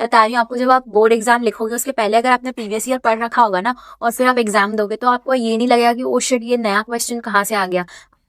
बता रही हूँ आपको, जब आप बोर्ड एग्जाम लिखोगे उसके पहले अगर आपने प्रीवियस ईयर पढ़ रखा होगा ना और फिर आप एग्जाम दोगे तो आपको ये नहीं लगेगा कि ओ शिट ये नया क्वेश्चन कहाँ से आ गया।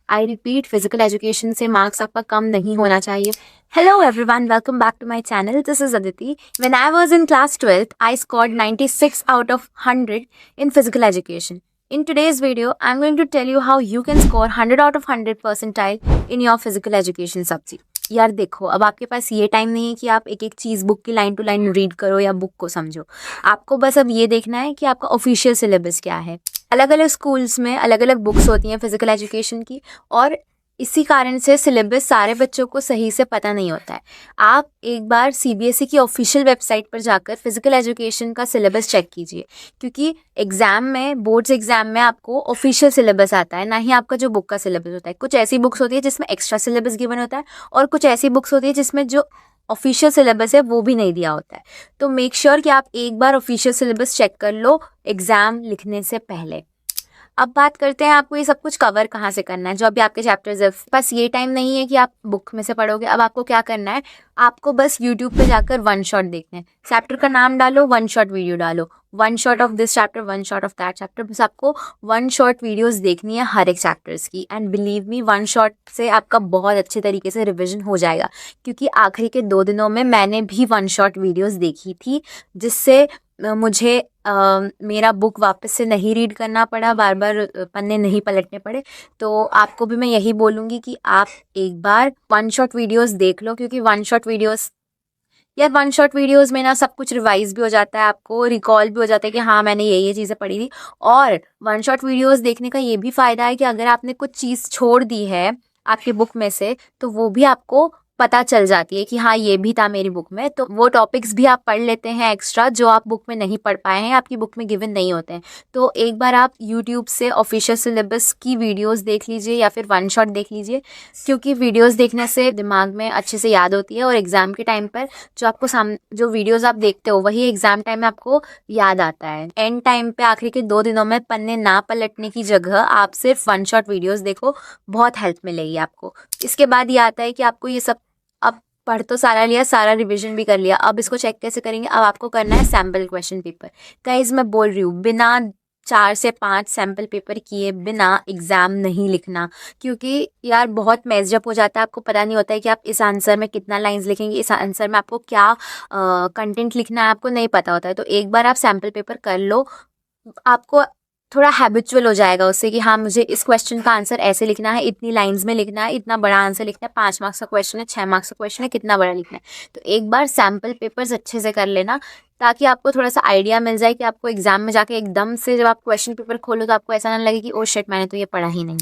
आई रिपीट, फिजिकल एजुकेशन से मार्क्स आपका कम नहीं होना चाहिए। Hello everyone, welcome back to my channel. This is Aditi. When I was in class 12th, I scored 96 out of 100 in physical education. In today's video, I'm going to tell you how you can score 100 out of 100 percentile in your physical education subject. यार देखो, अब आपके पास ये time नहीं है कि आप एक एक चीज़ बुक की लाइन टू लाइन रीड करो या बुक को समझो। आपको बस अब ये देखना है कि आपका ऑफिशियल सिलेबस क्या है। अलग अलग स्कूल्स में अलग अलग बुक्स होती हैं फिजिकल एजुकेशन की, और इसी कारण से सिलेबस सारे बच्चों को सही से पता नहीं होता है। आप एक बार सीबीएसई की ऑफिशियल वेबसाइट पर जाकर फिजिकल एजुकेशन का सिलेबस चेक कीजिए, क्योंकि एग्जाम में, बोर्ड्स एग्जाम में आपको ऑफिशियल सिलेबस आता है, ना ही आपका जो बुक का सिलेबस होता है। कुछ ऐसी बुक्स होती है जिसमें एक्स्ट्रा सिलेबस गिवन होता है, और कुछ ऐसी बुक्स होती है जिसमें जो ऑफिशियल सिलेबस है वो भी नहीं दिया होता है। तो मेक श्योर कि आप एक बार ऑफिशियल सिलेबस चेक कर लो एग्जाम लिखने से पहले। अब बात करते हैं आपको ये सब कुछ कवर कहाँ से करना है। जो अभी आपके चैप्टर्स है, बस ये टाइम नहीं है कि आप बुक में से पढ़ोगे। अब आपको क्या करना है, आपको बस यूट्यूब पे जाकर वन शॉट देखना है। चैप्टर का नाम डालो, वन शॉट वीडियो डालो, one shot of this chapter, one shot of that chapter. बस आपको वन शॉट वीडियोस देखनी है हर एक चैप्टर्स की, and believe me, one shot से आपका बहुत अच्छे तरीके से रिविजन हो जाएगा। क्योंकि आखिरी के 2 दिनों में मैंने भी वन शॉट वीडियोस देखी थी, जिससे मुझे मेरा बुक वापस से नहीं रीड करना पड़ा, बार बार पन्ने नहीं पलटने पड़े। तो आपको भी मैं यही बोलूँगी कि आप एक बार वन शॉट वीडियोस देख लो, क्योंकि वन शॉट वीडियोस में ना सब कुछ रिवाइज भी हो जाता है, आपको रिकॉल भी हो जाता है कि हाँ मैंने ये चीज़ें पढ़ी थी। और वन शॉट वीडियोस देखने का ये भी फ़ायदा है कि अगर आपने कुछ चीज़ छोड़ दी है आपकी बुक में से, तो वो भी आपको पता चल जाती है कि हाँ ये भी था मेरी बुक में। तो वो टॉपिक्स भी आप पढ़ लेते हैं एक्स्ट्रा, जो आप बुक में नहीं पढ़ पाए हैं, आपकी बुक में गिवन नहीं होते हैं। तो एक बार आप यूट्यूब से ऑफिशियल सिलेबस की वीडियोस देख लीजिए या फिर वन शॉट देख लीजिए, क्योंकि वीडियोस देखने से दिमाग में अच्छे से याद होती है, और एग्जाम के टाइम पर जो वीडियोज़ आप देखते हो वही एग्जाम टाइम में आपको याद आता है। एंड टाइम पे आखिरी के 2 दिनों में पन्ने ना पलटने की जगह आप सिर्फ वन शॉट वीडियोज़ देखो, बहुत हेल्प मिलेगी आपको। इसके बाद ये आता है कि आपको ये सब अब पढ़ तो सारा लिया, सारा रिवीजन भी कर लिया, अब इसको चेक कैसे करेंगे। अब आपको करना है सैम्पल क्वेश्चन पेपर। गाइस मैं बोल रही हूँ, बिना 4 से 5 सैम्पल पेपर किए बिना एग्ज़ाम नहीं लिखना, क्योंकि यार बहुत मेजअप हो जाता है। आपको पता नहीं होता है कि आप इस आंसर में कितना लाइंस लिखेंगे, इस आंसर में आपको क्या कंटेंट लिखना है, आपको नहीं पता होता है। तो एक बार आप सैम्पल पेपर कर लो, आपको थोड़ा हैबिचुअल हो जाएगा उससे कि हाँ मुझे इस क्वेश्चन का आंसर ऐसे लिखना है, इतनी लाइंस में लिखना है, इतना बड़ा आंसर लिखना है, 5 मार्क्स का क्वेश्चन है, 6 मार्क्स का क्वेश्चन है, कितना बड़ा लिखना है। तो एक बार सैम्पल पेपर्स अच्छे से कर लेना, ताकि आपको थोड़ा सा आइडिया मिल जाए कि आपको एग्जाम में जाके एकदम से जब आप क्वेश्चन पेपर खोलो तो आपको ऐसा ना लगे कि ओ शिट मैंने तो ये पढ़ा ही नहीं।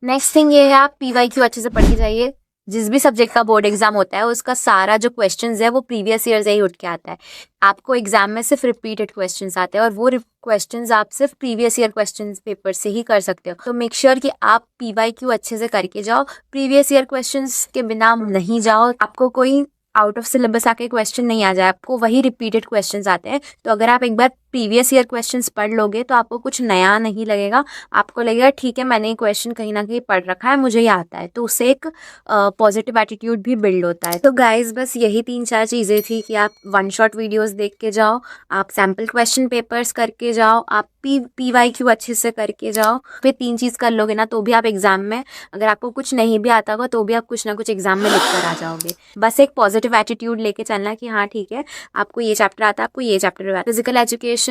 नेक्स्ट थिंग ये है, आप PYQ अच्छे से पढ़ के जाइए। जिस भी सब्जेक्ट का बोर्ड एग्जाम होता है उसका सारा जो क्वेश्चंस है वो प्रीवियस ईयर से ही उठ के आता है। आपको एग्जाम में सिर्फ रिपीटेड क्वेश्चंस आते हैं, और वो क्वेश्चंस आप सिर्फ प्रीवियस ईयर क्वेश्चंस पेपर से ही कर सकते हो। तो मेक श्योर कि आप PYQ अच्छे से करके जाओ, प्रीवियस ईयर क्वेश्चंस के बिना नहीं जाओ। आपको कोई आउट ऑफ सिलेबस आके क्वेश्चन नहीं आ जाए, आपको वही रिपीटेड क्वेश्चंस आते हैं। तो अगर आप एक बार प्रीवियस ईयर क्वेश्चंस पढ़ लोगे तो आपको कुछ नया नहीं लगेगा, आपको लगेगा ठीक है मैंने ये क्वेश्चन कहीं ना कहीं पढ़ रखा है, मुझे ये आता है। तो उससे एक पॉजिटिव एटीट्यूड भी बिल्ड होता है। तो गाइज बस यही 3-4 चीज़ें थी कि आप वन शॉट वीडियोस देख के जाओ, आप सैम्पल क्वेश्चन पेपर्स करके जाओ, आप PYQ अच्छे से करके जाओ। फिर 3 चीज़ कर लोगे ना तो भी आप एग्जाम में, अगर आपको कुछ नहीं भी आता होगा तो भी आप कुछ ना कुछ एग्जाम में लिख कर आ जाओगे। बस एक पॉजिटिव एटीट्यूड लेके चलना कि हाँ ठीक है आपको ये चैप्टर आता है, आपको ये चैप्टर आता है। फिजिकल एजुकेशन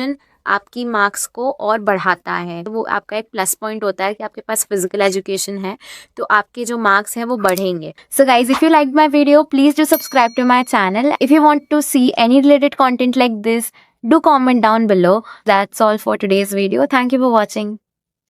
आपकी मार्क्स को और बढ़ाता है, तो वो आपका एक प्लस पॉइंट होता है कि आपके पास फिजिकल एजुकेशन है, तो आपके जो मार्क्स हैं वो बढ़ेंगे। So guys if you like my video please do subscribe to my channel. If you want to see any related content like this, do comment down below. That's all for today's video. Thank you for watching.